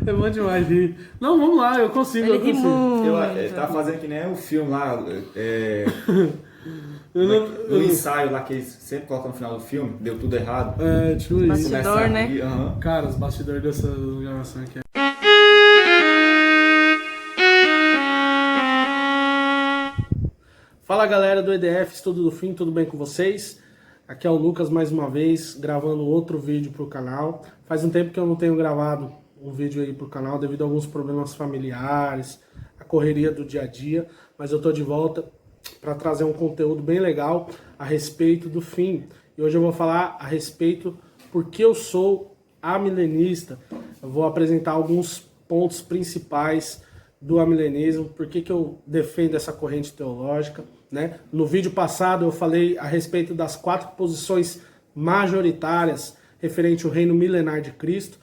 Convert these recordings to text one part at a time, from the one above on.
É bom demais rir. Não, vamos lá, eu consigo, eu consigo. Ele tá fazendo que nem o filme lá, Eu no ensaio lá que eles sempre colocam no final do filme, deu tudo errado. tipo isso. Bastidor, né? Cara, os bastidores dessa gravação aqui. Fala galera do EDF, Estudo do Fim, tudo bem com vocês? Aqui é o Lucas mais uma vez, gravando outro vídeo pro canal. Faz um tempo que eu não tenho gravado um vídeo aí pro canal devido a alguns problemas familiares, a correria do dia a dia, mas eu tô de volta para trazer um conteúdo bem legal a respeito do fim. E hoje eu vou falar a respeito porque eu sou amilenista. Eu vou apresentar alguns pontos principais do amilenismo, por que eu defendo essa corrente teológica, né? No vídeo passado eu falei a respeito das 4 posições majoritárias referente ao reino milenar de Cristo,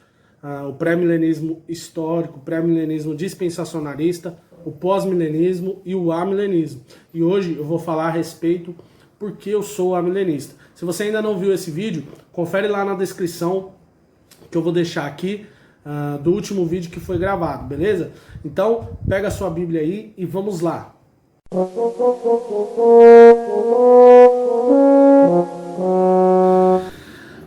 o pré-milenismo histórico, o pré-milenismo dispensacionalista, o pós-milenismo e o amilenismo. E hoje eu vou falar a respeito porque eu sou amilenista. Se você ainda não viu esse vídeo, confere lá na descrição que eu vou deixar aqui do último vídeo que foi gravado, beleza? Então, pega a sua Bíblia aí e vamos lá.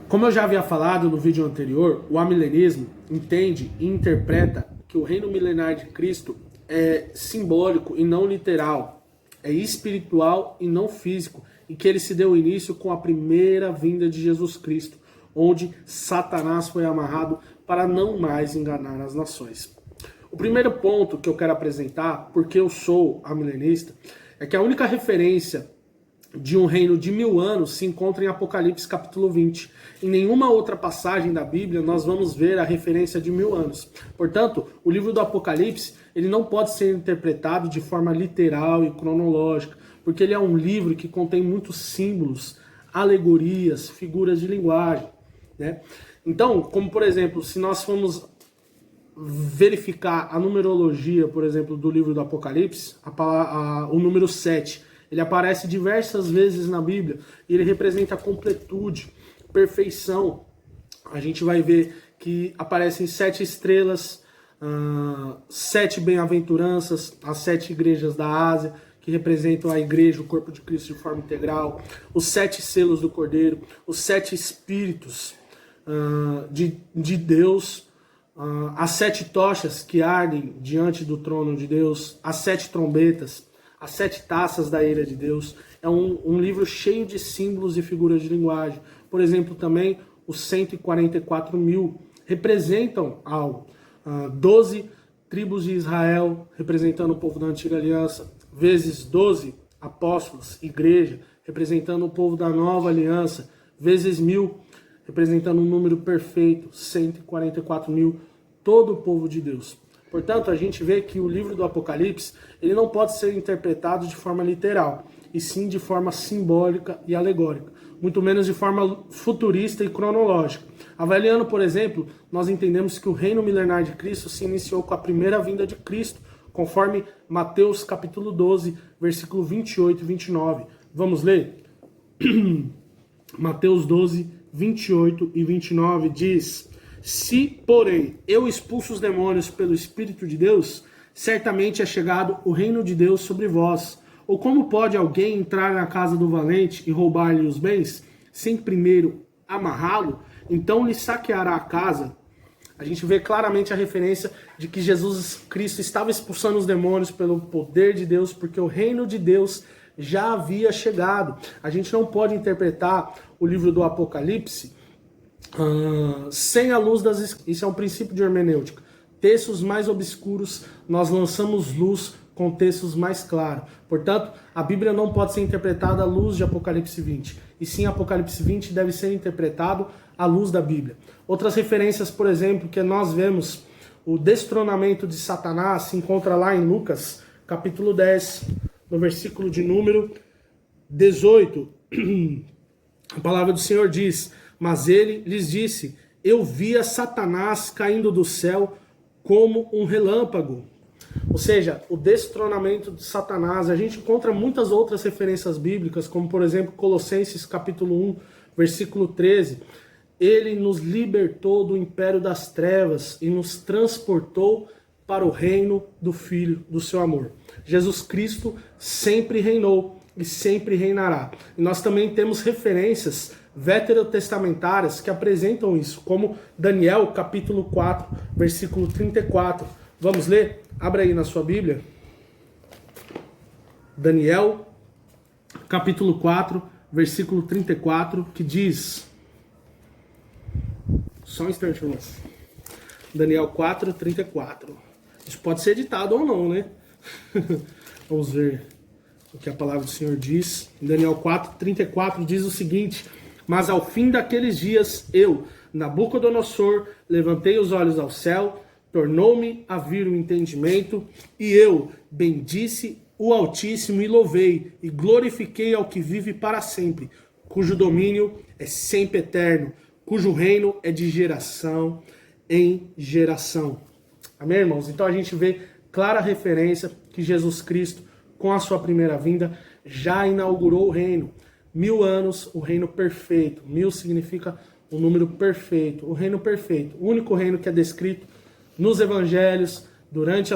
Como eu já havia falado no vídeo anterior, o amilenismo entende e interpreta que o reino milenar de Cristo é simbólico e não literal, é espiritual e não físico, e que ele se deu início com a primeira vinda de Jesus Cristo, onde Satanás foi amarrado para não mais enganar as nações. O primeiro ponto que eu quero apresentar, porque eu sou amilenista, é que a única referência de um reino de 1000 anos se encontra em Apocalipse capítulo 20. Em nenhuma outra passagem da Bíblia nós vamos ver a referência de 1000 anos. Portanto, o livro do Apocalipse ele não pode ser interpretado de forma literal e cronológica, porque ele é um livro que contém muitos símbolos, alegorias, figuras de linguagem, né? Então, como por exemplo, se nós formos verificar a numerologia, por exemplo, do livro do Apocalipse, o número 7, ele aparece diversas vezes na Bíblia e ele representa a completude, perfeição. A gente vai ver que aparecem 7 estrelas, 7 bem-aventuranças, as 7 igrejas da Ásia, que representam a igreja, o corpo de Cristo de forma integral, os 7 selos do Cordeiro, os 7 espíritos de Deus, as 7 tochas que ardem diante do trono de Deus, as 7 trombetas, as 7 taças da ira de Deus. É um livro cheio de símbolos e figuras de linguagem. Por exemplo, também os 144.000 representam algo. 12 tribos de Israel, representando o povo da antiga aliança, vezes 12 apóstolos, igreja, representando o povo da nova aliança, vezes 1000, representando um número perfeito, 144.000, todo o povo de Deus. Portanto, a gente vê que o livro do Apocalipse ele não pode ser interpretado de forma literal, e sim de forma simbólica e alegórica, muito menos de forma futurista e cronológica. Avaliando, por exemplo, nós entendemos que o reino milenar de Cristo se iniciou com a primeira vinda de Cristo, conforme Mateus capítulo 12, versículo 28 e 29. Vamos ler? Mateus 12, 28 e 29 diz: Se, porém, eu expulso os demônios pelo Espírito de Deus, certamente é chegado o reino de Deus sobre vós. Ou como pode alguém entrar na casa do valente e roubar-lhe os bens, sem primeiro amarrá-lo? Então lhe saqueará a casa. A gente vê claramente a referência de que Jesus Cristo estava expulsando os demônios pelo poder de Deus, porque o reino de Deus já havia chegado. A gente não pode interpretar o livro do Apocalipse sem a luz das... Isso é um princípio de hermenêutica. Textos mais obscuros, nós lançamos luz com textos mais claros. Portanto, a Bíblia não pode ser interpretada à luz de Apocalipse 20. E sim, Apocalipse 20 deve ser interpretado à luz da Bíblia. Outras referências, por exemplo, que nós vemos, o destronamento de Satanás, se encontra lá em Lucas, capítulo 10, no versículo de número 18. A palavra do Senhor diz: Mas ele lhes disse, eu via Satanás caindo do céu como um relâmpago. Ou seja, o destronamento de Satanás. A gente encontra muitas outras referências bíblicas, como por exemplo Colossenses capítulo 1, versículo 13, Ele nos libertou do império das trevas e nos transportou para o reino do Filho do seu amor. Jesus Cristo sempre reinou e sempre reinará. E nós também temos referências veterotestamentárias que apresentam isso, como Daniel, capítulo 4, versículo 34. Vamos ler? Abra aí na sua Bíblia. Daniel, capítulo 4, versículo 34, que diz... Só um instante, irmãos. Daniel 4, 34. Isso pode ser editado ou não, né? Vamos ver o que a palavra do Senhor diz. Em Daniel 4, 34 diz o seguinte: mas ao fim daqueles dias, eu, Nabucodonosor, levantei os olhos ao céu, tornou-me a vir o entendimento, e eu bendisse o Altíssimo e louvei, e glorifiquei ao que vive para sempre, cujo domínio é sempre eterno, cujo reino é de geração em geração. Amém, irmãos? Então a gente vê clara referência que Jesus Cristo, com a sua primeira vinda, já inaugurou o reino. 1000 anos, o reino perfeito. 1000 significa um número perfeito, o reino perfeito. O único reino que é descrito nos evangelhos, durante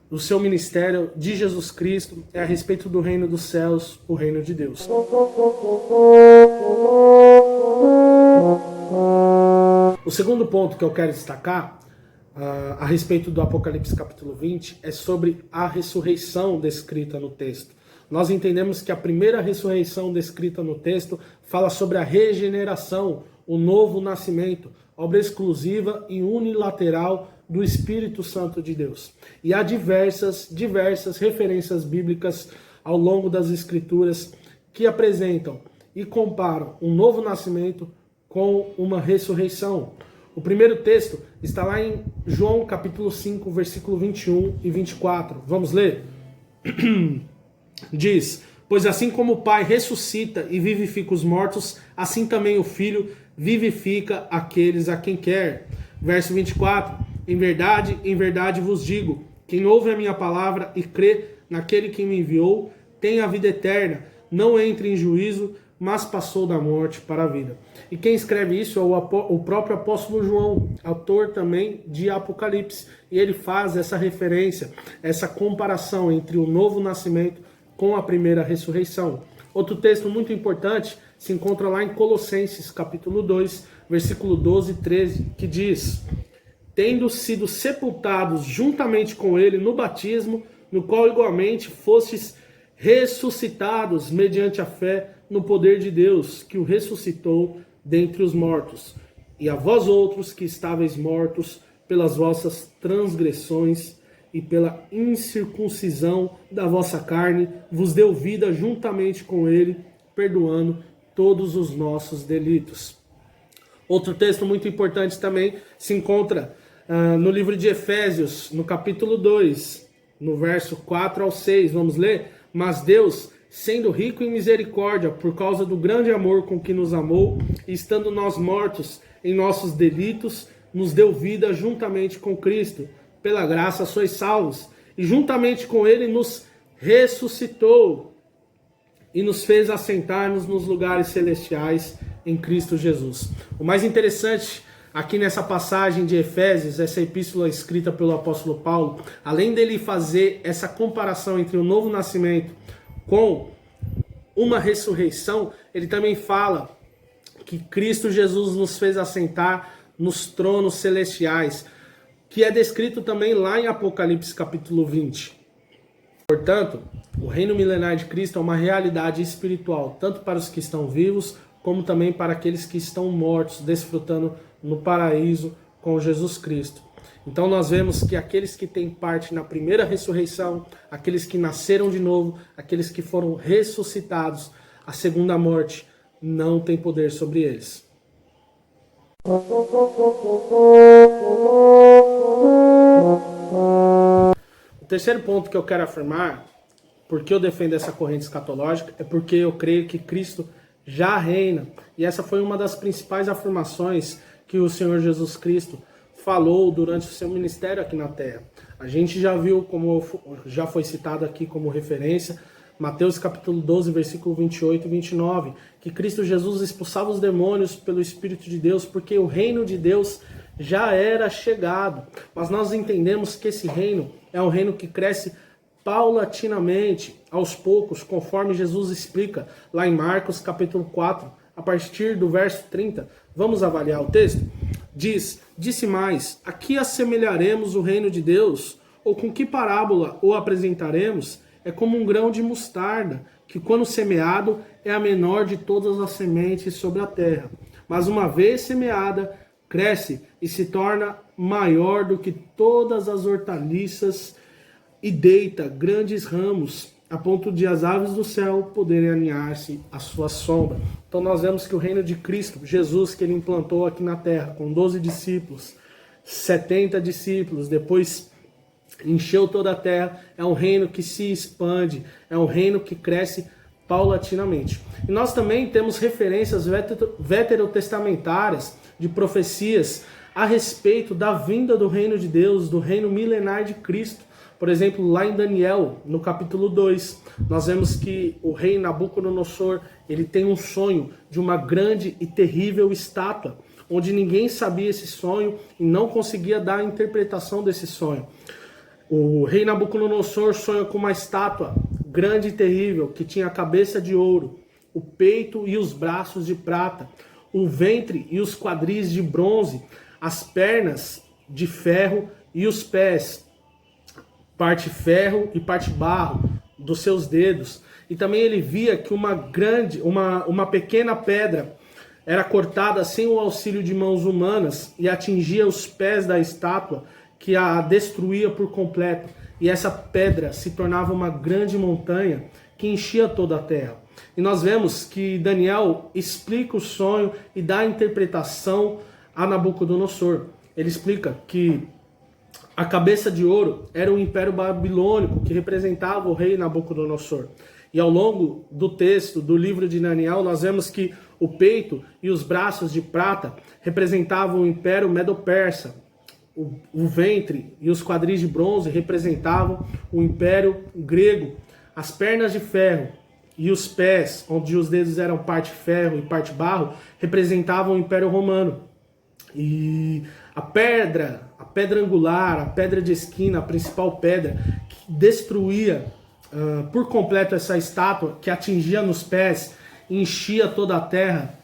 o seu ministério de Jesus Cristo, é a respeito do reino dos céus, o reino de Deus. O segundo ponto que eu quero destacar a respeito do Apocalipse capítulo 20 é sobre a ressurreição descrita no texto. Nós entendemos que a primeira ressurreição descrita no texto fala sobre a regeneração, o novo nascimento, obra exclusiva e unilateral do Espírito Santo de Deus. E há diversas referências bíblicas ao longo das Escrituras que apresentam e comparam um novo nascimento com uma ressurreição. O primeiro texto está lá em João capítulo 5, versículo 21 e 24. Vamos ler? Diz: pois assim como o Pai ressuscita e vivifica os mortos, assim também o Filho vivifica aqueles a quem quer. Verso 24: em verdade vos digo, quem ouve a minha palavra e crê naquele que me enviou, tem a vida eterna, não entra em juízo, mas passou da morte para a vida. E quem escreve isso é o próprio apóstolo João, autor também de Apocalipse. E ele faz essa referência, essa comparação entre o novo nascimento com a primeira ressurreição. Outro texto muito importante se encontra lá em Colossenses, capítulo 2, versículo 12 e 13, que diz: tendo sido sepultados juntamente com ele no batismo, no qual igualmente fostes ressuscitados mediante a fé no poder de Deus, que o ressuscitou dentre os mortos. E a vós outros que estáveis mortos pelas vossas transgressões e pela incircuncisão da vossa carne, vos deu vida juntamente com ele, perdoando todos os nossos delitos. Outro texto muito importante também se encontra no livro de Efésios, no capítulo 2, no verso 4 ao 6. Vamos ler? Mas Deus, sendo rico em misericórdia, por causa do grande amor com que nos amou, e estando nós mortos em nossos delitos, nos deu vida juntamente com Cristo. Pela graça sois salvos, e juntamente com ele nos ressuscitou e nos fez assentar-nos nos lugares celestiais em Cristo Jesus. O mais interessante aqui nessa passagem de Efésios, essa epístola escrita pelo apóstolo Paulo, além dele fazer essa comparação entre o novo nascimento com uma ressurreição, ele também fala que Cristo Jesus nos fez assentar nos tronos celestiais, que é descrito também lá em Apocalipse capítulo 20. Portanto, o reino milenar de Cristo é uma realidade espiritual, tanto para os que estão vivos, como também para aqueles que estão mortos, desfrutando no paraíso com Jesus Cristo. Então nós vemos que aqueles que têm parte na primeira ressurreição, aqueles que nasceram de novo, aqueles que foram ressuscitados, a segunda morte não tem poder sobre eles. O terceiro ponto que eu quero afirmar, porque eu defendo essa corrente escatológica, é porque eu creio que Cristo já reina. E essa foi uma das principais afirmações que o Senhor Jesus Cristo falou durante o seu ministério aqui na Terra. A gente já viu, como já foi citado aqui como referência, Mateus capítulo 12, versículo 28 e 29, que Cristo Jesus expulsava os demônios pelo Espírito de Deus, porque o reino de Deus já era chegado. Mas nós entendemos que esse reino é um reino que cresce paulatinamente, aos poucos, conforme Jesus explica lá em Marcos capítulo 4, a partir do verso 30. Vamos avaliar o texto? Disse mais, a que assemelharemos o reino de Deus? Ou com que parábola o apresentaremos? É como um grão de mostarda, que quando semeado é a menor de todas as sementes sobre a terra. Mas uma vez semeada, cresce e se torna maior do que todas as hortaliças e deita grandes ramos, a ponto de as aves do céu poderem aninhar-se à sua sombra. Então nós vemos que o reino de Cristo, Jesus, que ele implantou aqui na terra, com 12 discípulos, 70 discípulos, depois encheu toda a terra, é um reino que se expande, é um reino que cresce paulatinamente. E nós também temos referências veterotestamentárias de profecias a respeito da vinda do reino de Deus, do reino milenar de Cristo. Por exemplo, lá em Daniel, no capítulo 2, nós vemos que o rei Nabucodonosor, ele tem um sonho de uma grande e terrível estátua, onde ninguém sabia esse sonho e não conseguia dar a interpretação desse sonho. O rei Nabucodonosor sonha com uma estátua grande e terrível, que tinha a cabeça de ouro, o peito e os braços de prata, o ventre e os quadris de bronze, as pernas de ferro e os pés, parte ferro e parte barro dos seus dedos. E também ele via que uma pequena pedra era cortada sem o auxílio de mãos humanas e atingia os pés da estátua, que a destruía por completo. E essa pedra se tornava uma grande montanha que enchia toda a terra. E nós vemos que Daniel explica o sonho e dá a interpretação a Nabucodonosor. Ele explica que a cabeça de ouro era o Império Babilônico, que representava o rei Nabucodonosor. E ao longo do texto do livro de Daniel, nós vemos que o peito e os braços de prata representavam o Império Medo-Persa. O ventre e os quadris de bronze representavam o Império Grego. As pernas de ferro e os pés, onde os dedos eram parte ferro e parte barro, representavam o Império Romano. E a pedra angular, a pedra de esquina, a principal pedra, que destruía por completo essa estátua, que atingia nos pés, enchia toda a terra,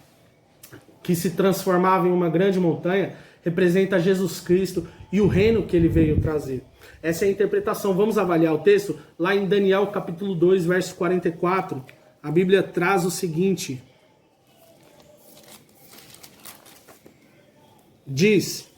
que se transformava em uma grande montanha, representa Jesus Cristo e o reino que ele veio trazer. Essa é a interpretação. Vamos avaliar o texto? Lá em Daniel capítulo 2, verso 44, a Bíblia traz o seguinte. Diz: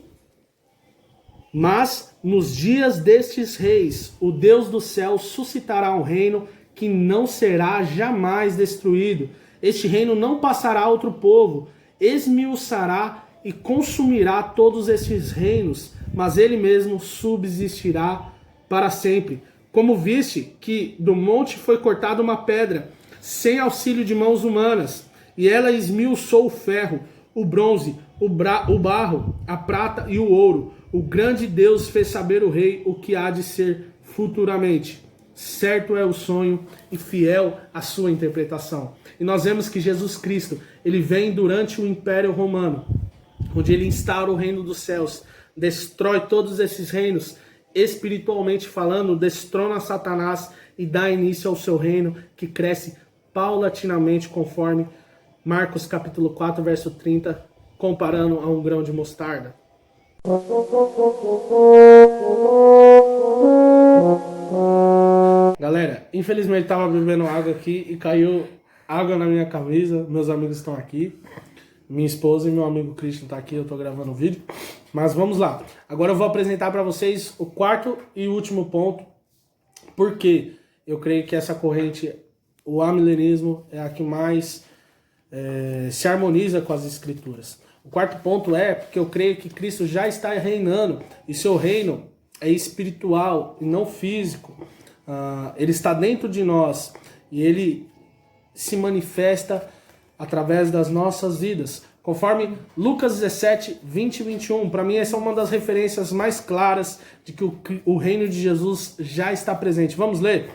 mas nos dias destes reis, o Deus do céu suscitará um reino que não será jamais destruído. Este reino não passará a outro povo, esmiuçará e consumirá todos estes reinos, mas ele mesmo subsistirá para sempre. Como viste que do monte foi cortada uma pedra, sem auxílio de mãos humanas, e ela esmiuçou o ferro, o bronze, o barro, a prata e o ouro. O grande Deus fez saber o rei o que há de ser futuramente. Certo é o sonho e fiel a sua interpretação. E nós vemos que Jesus Cristo, ele vem durante o Império Romano, onde ele instaura o reino dos céus, destrói todos esses reinos, espiritualmente falando, destrona Satanás e dá início ao seu reino, que cresce paulatinamente, conforme Marcos capítulo 4, verso 30, comparando a um grão de mostarda. Galera, infelizmente estava bebendo água aqui e caiu água na minha camisa. Meus amigos estão aqui. Minha esposa e meu amigo Christian tá aqui, eu tô gravando o vídeo. Mas vamos lá. Agora eu vou apresentar para vocês o quarto e último ponto. Porque eu creio que essa corrente, o amilenismo, é a que mais se harmoniza com as escrituras. O quarto ponto é porque eu creio que Cristo já está reinando. E seu reino é espiritual e não físico. Ele está dentro de nós. E ele se manifesta através das nossas vidas. Conforme Lucas 17, 20 e 21, para mim essa é uma das referências mais claras de que o reino de Jesus já está presente. Vamos ler?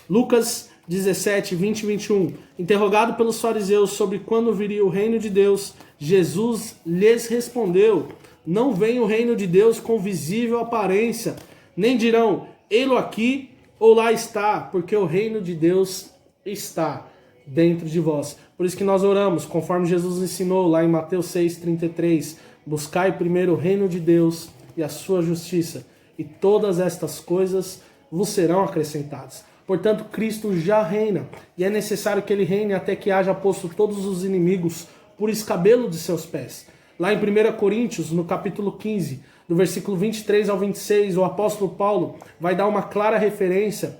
Lucas 17, 20 e 21. Interrogado pelos fariseus sobre quando viria o reino de Deus, Jesus lhes respondeu: não vem o reino de Deus com visível aparência, nem dirão, ei-lo aqui ou lá está, porque o reino de Deus está dentro de vós. Por isso que nós oramos, conforme Jesus ensinou lá em Mateus 6,33, buscai primeiro o reino de Deus e a sua justiça, e todas estas coisas vos serão acrescentadas. Portanto, Cristo já reina, e é necessário que ele reine até que haja posto todos os inimigos por escabelo de seus pés. Lá em 1 Coríntios, no capítulo 15, do versículo 23 ao 26, o apóstolo Paulo vai dar uma clara referência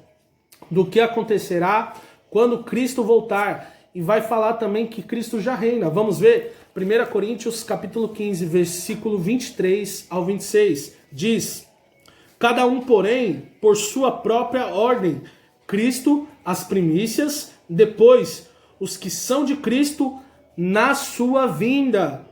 do que acontecerá quando Cristo voltar, e vai falar também que Cristo já reina. Vamos ver? 1 Coríntios, capítulo 15, versículo 23 ao 26, diz: cada um, porém, por sua própria ordem, Cristo as primícias, depois os que são de Cristo na sua vinda.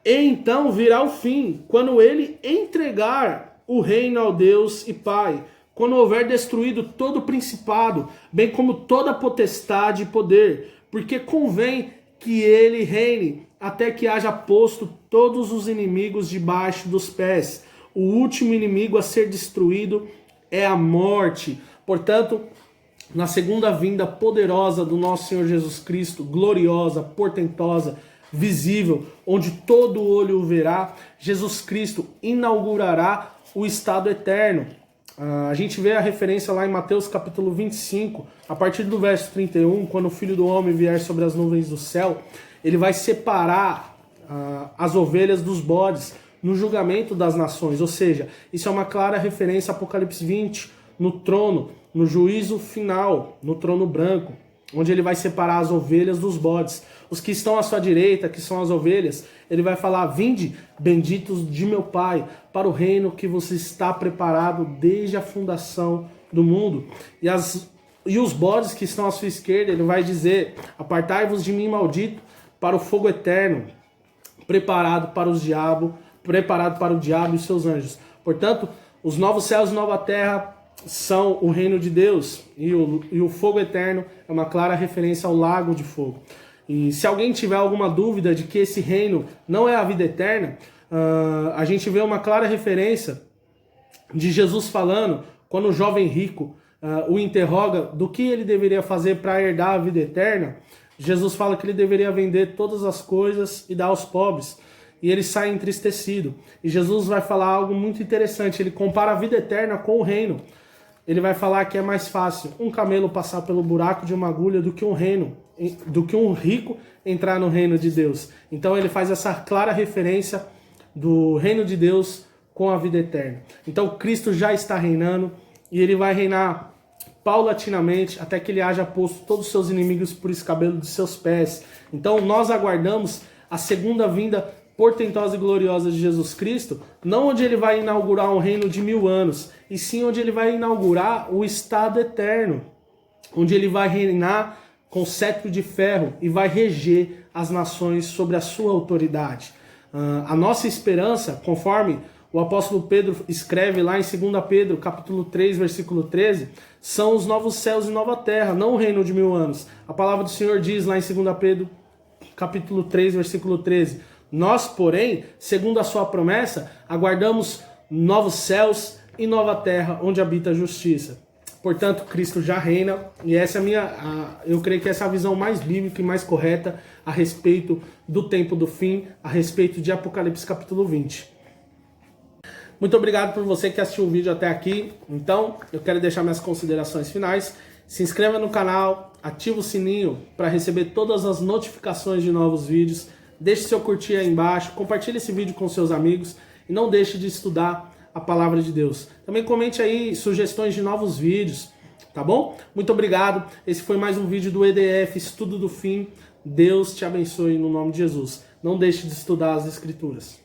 E então virá o fim, quando ele entregar o reino ao Deus e Pai, quando houver destruído todo o principado, bem como toda potestade e poder, porque convém que ele reine até que haja posto todos os inimigos debaixo dos pés. O último inimigo a ser destruído é a morte. Portanto, na segunda vinda poderosa do nosso Senhor Jesus Cristo, gloriosa, portentosa, visível, onde todo olho o verá, Jesus Cristo inaugurará o estado eterno. A gente vê a referência lá em Mateus capítulo 25, a partir do verso 31, quando o Filho do Homem vier sobre as nuvens do céu, ele vai separar as ovelhas dos bodes no julgamento das nações. Ou seja, isso é uma clara referência a Apocalipse 20, no trono, no juízo final, no trono branco, onde ele vai separar as ovelhas dos bodes. Os que estão à sua direita, que são as ovelhas, ele vai falar: vinde, benditos de meu Pai, para o reino que você está preparado desde a fundação do mundo. E os bodes que estão à sua esquerda, ele vai dizer: apartai-vos de mim, maldito, para o fogo eterno, preparado para o diabo e os seus anjos. Portanto, os novos céus e nova terra são o reino de Deus, e o fogo eterno é uma clara referência ao lago de fogo. E se alguém tiver alguma dúvida de que esse reino não é a vida eterna, a gente vê uma clara referência de Jesus falando, quando o jovem rico o interroga do que ele deveria fazer para herdar a vida eterna. Jesus fala que ele deveria vender todas as coisas e dar aos pobres. E ele sai entristecido. E Jesus vai falar algo muito interessante. Ele compara a vida eterna com o reino. Ele vai falar que é mais fácil um camelo passar pelo buraco de uma agulha do que um rico entrar no reino de Deus. Então ele faz essa clara referência do reino de Deus com a vida eterna. Então Cristo já está reinando, e ele vai reinar paulatinamente até que ele haja posto todos os seus inimigos por escabelo de seus pés. Então nós aguardamos a segunda vinda portentosa e gloriosa de Jesus Cristo, não onde ele vai inaugurar um reino de 1000 anos, e sim onde ele vai inaugurar o estado eterno, onde ele vai reinar com cetro de ferro e vai reger as nações sobre a sua autoridade. A nossa esperança, conforme o apóstolo Pedro escreve lá em 2 Pedro, capítulo 3, versículo 13, são os novos céus e nova terra, não o reino de 1000 anos. A palavra do Senhor diz lá em 2 Pedro, capítulo 3, versículo 13, nós, porém, segundo a sua promessa, aguardamos novos céus e nova terra, onde habita a justiça. Portanto, Cristo já reina, e essa é eu creio que essa é a visão mais bíblica e mais correta a respeito do tempo do fim, a respeito de Apocalipse capítulo 20. Muito obrigado por você que assistiu o vídeo até aqui. Então, eu quero deixar minhas considerações finais. Se inscreva no canal, ativa o sininho para receber todas as notificações de novos vídeos. Deixe seu curtir aí embaixo, compartilhe esse vídeo com seus amigos e não deixe de estudar a palavra de Deus. Também comente aí sugestões de novos vídeos, tá bom? Muito obrigado. Esse foi mais um vídeo do EDF, Estudo do Fim. Deus te abençoe no nome de Jesus. Não deixe de estudar as Escrituras.